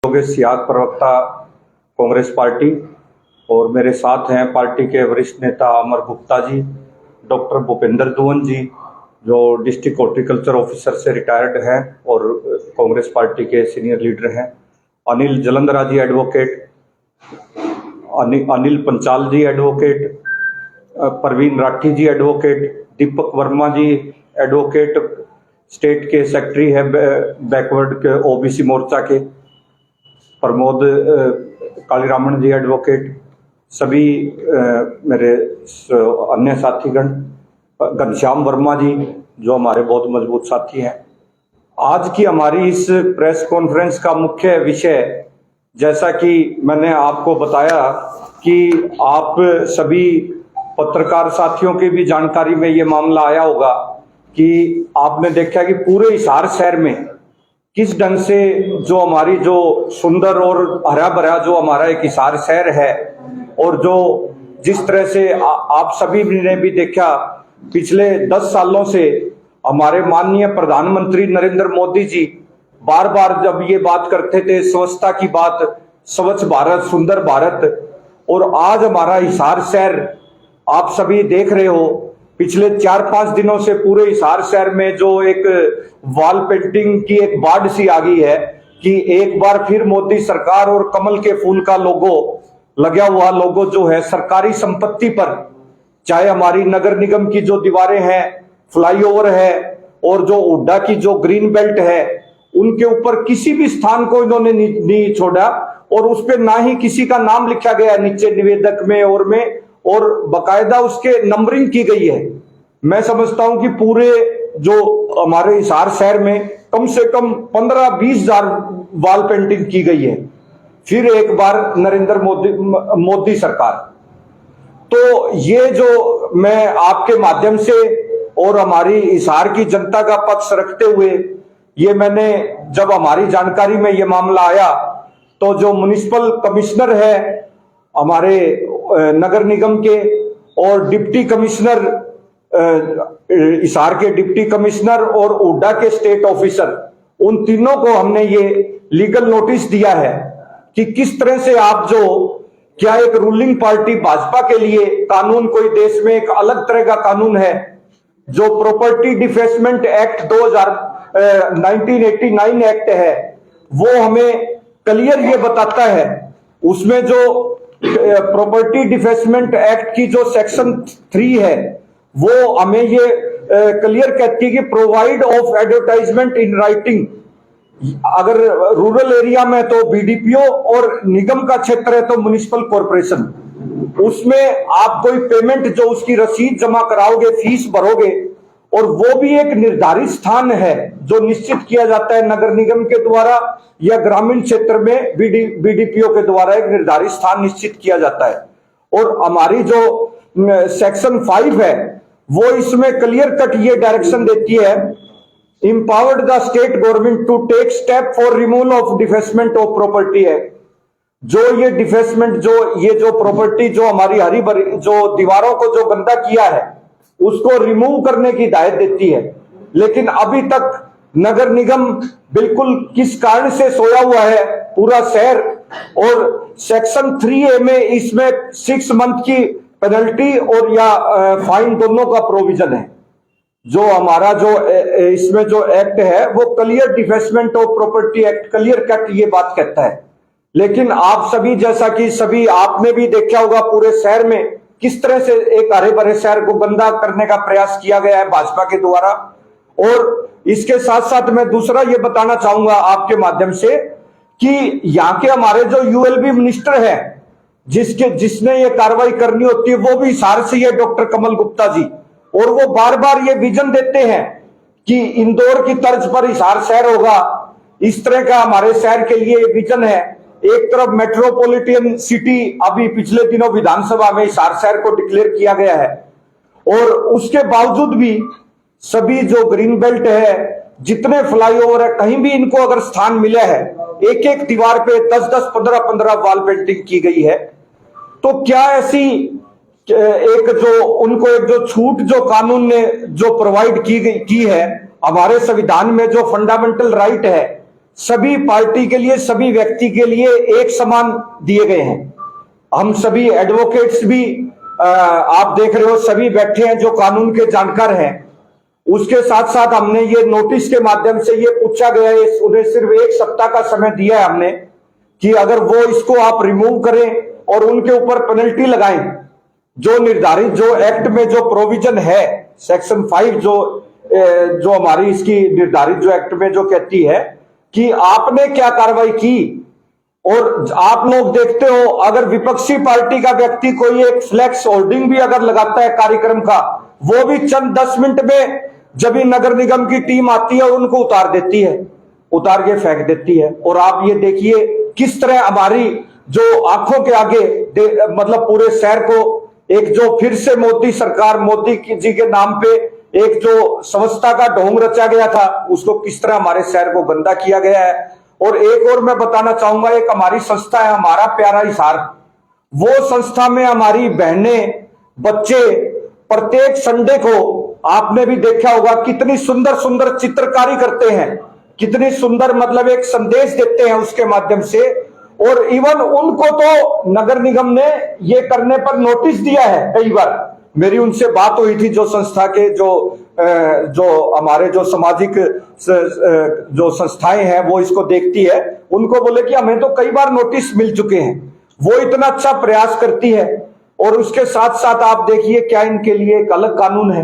योगेश सियाग, प्रवक्ता कांग्रेस पार्टी, और मेरे साथ हैं पार्टी के वरिष्ठ नेता अमर गुप्ता जी, डॉक्टर भूपेंद्र दुवन जी जो डिस्ट्रिक्ट हॉर्टिकल्चर ऑफिसर से रिटायर्ड हैं और कांग्रेस पार्टी के सीनियर लीडर हैं, अनिल जलंधरा जी एडवोकेट, अनिल पंचाल जी एडवोकेट, परवीन राठी जी एडवोकेट, दीपक वर्मा जी एडवोकेट, स्टेट के सेक्रेटरी है बैकवर्ड के ओबीसी मोर्चा के, प्रमोद कालीरामन जी एडवोकेट, सभी मेरे अन्य साथीगण, घनश्याम वर्मा जी जो हमारे बहुत मजबूत साथी हैं। आज की हमारी इस प्रेस कॉन्फ्रेंस का मुख्य विषय, जैसा कि मैंने आपको बताया कि आप सभी पत्रकार साथियों की भी जानकारी में ये मामला आया होगा कि आपने देखा कि पूरे हिसार शहर में किस ढंग से जो हमारी जो सुंदर और हरा भरा जो हमारा एक हिसार शहर है, और जो जिस तरह से आप सभी ने भी देखा पिछले 10 सालों से हमारे माननीय प्रधानमंत्री नरेंद्र मोदी जी बार बार जब ये बात करते थे स्वच्छता की बात, स्वच्छ भारत, सुंदर भारत, और आज हमारा हिसार शहर आप सभी देख रहे हो पिछले 4-5 दिनों से पूरे हिसार शहर में जो एक वॉल पेंटिंग की एक बाढ़ सी आ गई है कि एक बार फिर मोदी सरकार और कमल के फूल का लोगो लगा हुआ लोगो जो है सरकारी संपत्ति पर, चाहे हमारी नगर निगम की जो दीवारें हैं, फ्लाईओवर है, और जो हुड्डा की जो ग्रीन बेल्ट है, उनके ऊपर किसी भी स्थान को इन्होंने नहीं छोड़ा, और उस पर ना ही किसी का नाम लिखा गया नीचे निवेदक में और बकायदा उसके नंबरिंग की गई है। मैं समझता हूं कि पूरे जो हमारे हिसार शहर में कम से कम 15-20 हजार वॉल पेंटिंग की गई है। फिर एक बार नरेंद्र मोदी सरकार। तो ये जो मैं आपके माध्यम से और हमारी हिसार की जनता का पक्ष रखते हुए, ये मैंने जब हमारी जानकारी में ये मामला आया तो जो म्युनिसिपल कमिश्नर है हमारे नगर निगम के, और डिप्टी कमिश्नर हिसार के डिप्टी कमिश्नर और हुड्डा के स्टेट ऑफिसर, उन तीनों को हमने ये लीगल नोटिस दिया है कि किस तरह से आप जो क्या एक रूलिंग पार्टी भाजपा के लिए कानून कोई देश में एक अलग तरह का कानून है जो प्रॉपर्टी डिफेसमेंट एक्ट 1989 एक्ट है, वो हमें क्लियर ये बताता है। उसमें जो प्रॉपर्टी डिफेसमेंट एक्ट की जो सेक्शन 3 है वो हमें ये क्लियर कहती है कि provide of advertisement in writing. अगर रूरल एरिया में तो बीडीपीओ और निगम का क्षेत्र है तो म्युनिसिपल कॉर्पोरेशन, उसमें आप कोई पेमेंट जो उसकी रसीद जमा कराओगे, फीस भरोगे, और वो भी एक निर्धारित स्थान है जो निश्चित किया जाता है नगर निगम के द्वारा या ग्रामीण क्षेत्र में बीडीपीओ के द्वारा एक निर्धारित स्थान निश्चित किया जाता है। और हमारी जो सेक्शन 5 है वो इसमें क्लियर कट ये डायरेक्शन देती है, empowered the state government to take step for removal of defacement of property है। जो ये डिफेसमेंट ये जो प्रॉपर्टी जो हमारी हरी भरी जो दीवारों को जो गंदा किया है उसको रिमूव करने की हिदायत देती है। लेकिन अभी तक नगर निगम बिल्कुल किस कारण से सोया हुआ है पूरा शहर, और सेक्शन 3A में इसमें 6 मंथ की पेनल्टी और या फाइन दोनों का प्रोविजन है। जो हमारा जो इसमें जो एक्ट है वो clear defacement of property act clear cut ये बात कहता है। लेकिन आप सभी जैसा कि सभी आपने भी देखा होगा पूरे शहर में किस तरह से एक हरे भरे शहर को गंदा करने का प्रयास किया गया है भाजपा के द्वारा। और इसके साथ साथ मैं दूसरा ये बताना चाहूंगा आपके माध्यम से कि यहाँ के हमारे जो यूएलबी मिनिस्टर है जिसने ये कार्रवाई करनी होती है वो भी हिसार से है, डॉक्टर कमल गुप्ता जी, और वो बार बार ये विजन देते हैं कि इंदौर की तर्ज पर हिसार शहर होगा। इस तरह का हमारे शहर के लिए विजन है। एक तरफ मेट्रोपॉलिटन सिटी, अभी पिछले दिनों विधानसभा में हिसार शहर को डिक्लेयर किया गया है, और उसके बावजूद भी सभी जो ग्रीन बेल्ट है, जितने फ्लाईओवर है, कहीं भी इनको अगर स्थान मिला है, एक एक दीवार पे 10-10, 15-15 वॉल पेंटिंग की गई है। तो क्या ऐसी एक जो उनको एक जो छूट जो कानून ने जो प्रोवाइड की है हमारे संविधान में जो फंडामेंटल राइट है सभी पार्टी के लिए, सभी व्यक्ति के लिए एक समान दिए गए हैं। हम सभी एडवोकेट्स भी आप देख रहे हो सभी बैठे हैं जो कानून के जानकार हैं। उसके साथ साथ हमने ये नोटिस के माध्यम से ये पूछा गया है, उन्हें सिर्फ 1 सप्ताह का समय दिया है हमने कि अगर वो इसको आप रिमूव करें और उनके ऊपर पेनल्टी लगाएं। जो निर्धारित जो एक्ट में जो प्रोविजन है सेक्शन 5 जो हमारी इसकी निर्धारित जो एक्ट में जो कहती है कि आपने क्या कार्रवाई की। और आप लोग देखते हो अगर विपक्षी पार्टी का व्यक्ति कोई एक फ्लैक्स होर्डिंग भी अगर लगाता है कार्यक्रम का, वो भी चंद 10 मिनट में जब भी नगर निगम की टीम आती है उनको उतार देती है, उतार के फेंक देती है। और आप ये देखिए किस तरह हमारी जो आंखों के आगे मतलब पूरे शहर को एक जो फिर से मोदी सरकार मोदी जी के नाम पे एक जो संस्था का ढोंग रचा गया था उसको किस तरह हमारे शहर को गंदा किया गया है। और एक और मैं बताना चाहूंगा, एक हमारी संस्था है हमारा प्यारा हिसार, वो संस्था में हमारी बहनें बच्चे प्रत्येक संडे को आपने भी देखा होगा कितनी सुंदर सुंदर चित्रकारी करते हैं, कितनी सुंदर मतलब एक संदेश देते हैं उसके माध्यम से। और इवन उनको तो नगर निगम ने ये करने पर नोटिस दिया है कई बार। मेरी उनसे बात हुई थी जो संस्था के जो हमारे जो सामाजिक जो संस्थाएं हैं वो इसको देखती है, उनको बोले कि हमें तो कई बार नोटिस मिल चुके हैं। वो इतना अच्छा प्रयास करती है। और उसके साथ साथ आप देखिए क्या इनके लिए एक अलग कानून है।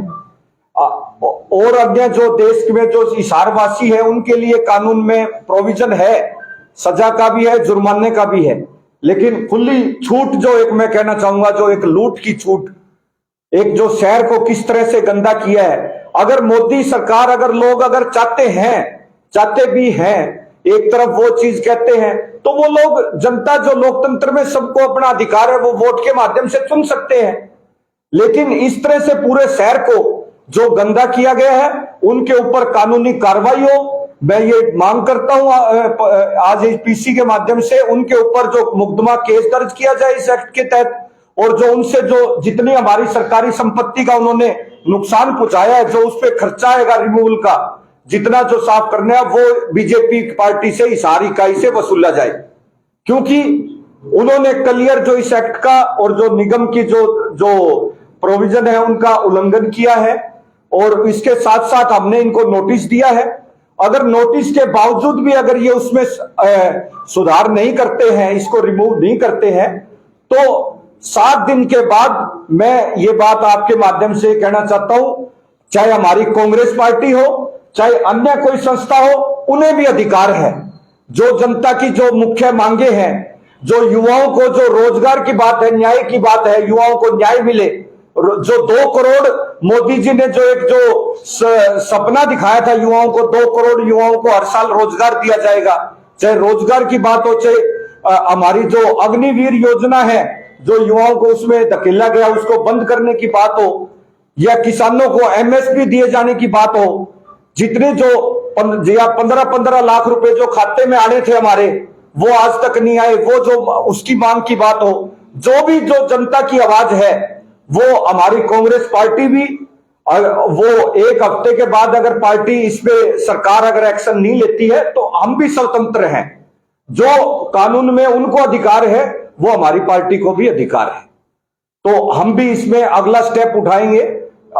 और अन्य जो देश में जो हिसारवासी है उनके लिए कानून में प्रोविजन है, सजा का भी है, जुर्माने का भी है। लेकिन खुली छूट जो एक मैं कहना चाहूंगा, जो एक लूट की छूट, एक जो शहर को किस तरह से गंदा किया है। अगर मोदी सरकार अगर लोग अगर चाहते भी हैं एक तरफ वो चीज कहते हैं, तो वो लोग जनता जो लोकतंत्र में सबको अपना अधिकार है वो वोट के माध्यम से चुन सकते हैं। लेकिन इस तरह से पूरे शहर को जो गंदा किया गया है उनके ऊपर कानूनी कार्रवाई हो। मैं ये मांग करता हूं आज पीसी के माध्यम से उनके ऊपर जो मुकदमा केस दर्ज किया जाए इस एक्ट के तहत। और जो उनसे जो जितनी हमारी सरकारी संपत्ति का उन्होंने नुकसान पहुंचाया है, जो उस पर खर्चा आएगा रिमूवल का, जितना जो साफ करना है वो बीजेपी पार्टी से हिसार इकाई से वसूला जाए। क्योंकि उन्होंने क्लियर जो इस एक्ट का और जो निगम की जो प्रोविजन है उनका उल्लंघन किया है। और इसके साथ साथ हमने इनको नोटिस दिया है। अगर नोटिस के बावजूद भी अगर ये उसमें सुधार नहीं करते हैं, इसको रिमूव नहीं करते हैं, तो 7 दिन के बाद मैं ये बात आपके माध्यम से कहना चाहता हूं, चाहे हमारी कांग्रेस पार्टी हो चाहे अन्य कोई संस्था हो, उन्हें भी अधिकार है। जो जनता की जो मुख्य मांगे हैं, जो युवाओं को जो रोजगार की बात है, न्याय की बात है, युवाओं को न्याय मिले, जो 2 करोड़ मोदी जी ने जो एक जो सपना दिखाया था युवाओं को, 2 करोड़ युवाओं को हर साल रोजगार दिया जाएगा, चाहे रोजगार की बात हो, चाहे हमारी जो अग्निवीर योजना है जो युवाओं को उसमें धकेला गया उसको बंद करने की बात हो, या किसानों को एमएसपी दिए जाने की बात हो, जितने जो 15-15 लाख रुपए जो खाते में आने थे हमारे वो आज तक नहीं आए, वो जो उसकी मांग की बात हो, जो भी जो जनता की आवाज है वो हमारी कांग्रेस पार्टी भी, वो 1 हफ्ते के बाद अगर पार्टी इसमें सरकार अगर एक्शन नहीं लेती है तो हम भी स्वतंत्र हैं। जो कानून में उनको अधिकार है वो हमारी पार्टी को भी अधिकार है। तो हम भी इसमें अगला स्टेप उठाएंगे।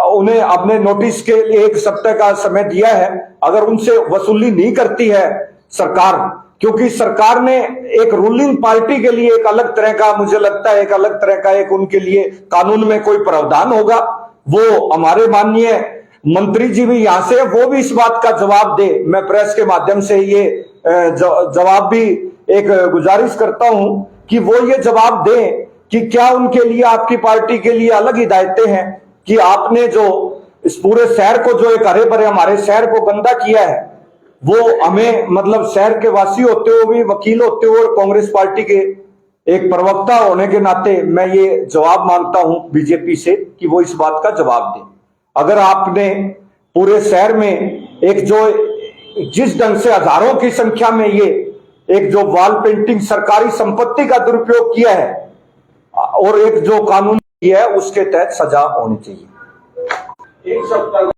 उन्हें अपने नोटिस के लिए 1 सप्ताह का समय दिया है। अगर उनसे वसूली नहीं करती है सरकार, क्योंकि सरकार ने एक रूलिंग पार्टी के लिए एक अलग तरह का, मुझे लगता है एक अलग तरह का एक उनके लिए कानून में कोई प्रावधान होगा। वो हमारे माननीय मंत्री जी भी यहां से, वो भी इस बात का जवाब दे। मैं प्रेस के माध्यम से ये जवाब भी एक गुजारिश करता हूं कि वो ये जवाब दें कि क्या उनके लिए, आपकी पार्टी के लिए अलग हिदायतें हैं कि आपने जो इस पूरे शहर को जो एक हरे भरे हमारे शहर को गंदा किया है, वो हमें मतलब शहर के वासी होते हुए भी, वकील होते हुए और कांग्रेस पार्टी के एक प्रवक्ता होने के नाते मैं ये जवाब मांगता हूं बीजेपी से कि वो इस बात का जवाब दें। अगर आपने पूरे शहर में एक जो जिस ढंग से हजारों की संख्या में ये एक जो वॉल पेंटिंग सरकारी संपत्ति का दुरुपयोग किया है और एक जो कानून किया है उसके तहत सजा होनी चाहिए। 1 सप्ताह